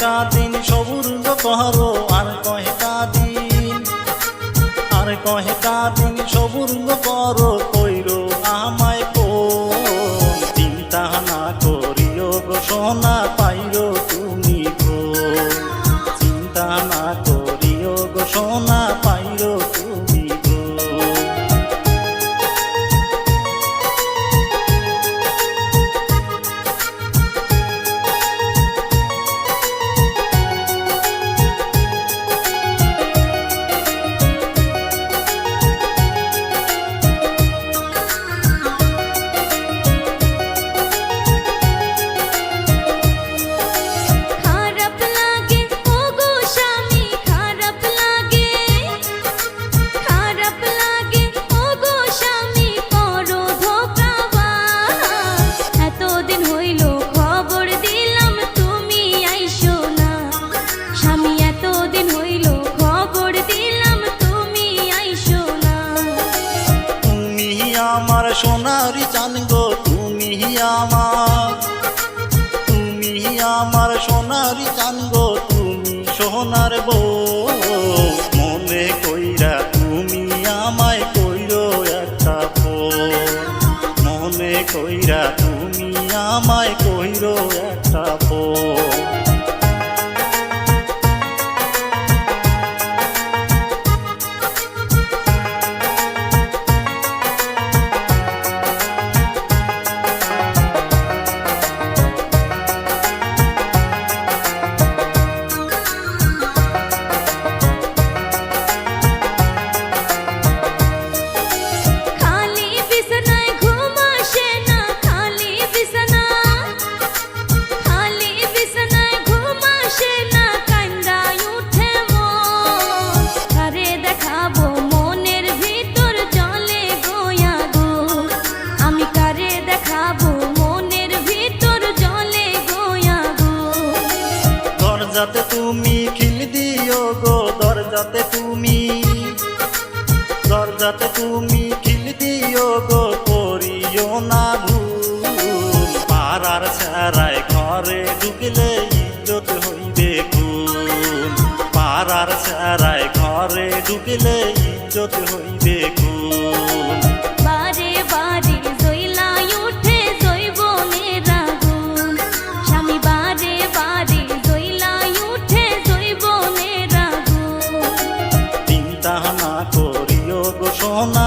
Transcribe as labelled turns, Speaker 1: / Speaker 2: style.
Speaker 1: কয়েকটা দিন সবুর করো, আর কয়েকটা দিন, আর কয়েকটা দিন সবুর করো, কইরো আমায় কোন। চিন্তা না করিও গো সোনা, পাইরো তুমি গো। চিন্তা না করিও গো সোনা, পাইরো তুমি গো। আমার সোনারি চান গো তুমি আমার, তুমি আমার সোনারি চান গো, তুমি সোনার বউ। মনে কইরা তুমি আমায় কইরো একটা ফোন, মনে কইরা তুমি আমায় কইরো একটা ফোন। দরজাতে তুমি খিল দিও গো, দরজাতে তুমি, দরজাতে তুমি খিল দিও গো, করিও না ভুল। পাড়ার ছাড়ায় ঘরে ঢুকলে ইজ্জত হইবে খুন, পাড়ার ছাড়ায় ঘরে ঢুকলে ইজ্জত হইবে খুন।
Speaker 2: বারে বারে জইলাই উঠে জৈবনের আগুন, স্বামী বারে বারে জইলাই উঠে জৈবনের আগুন।
Speaker 1: চিন্তা না করিও গো সোনা।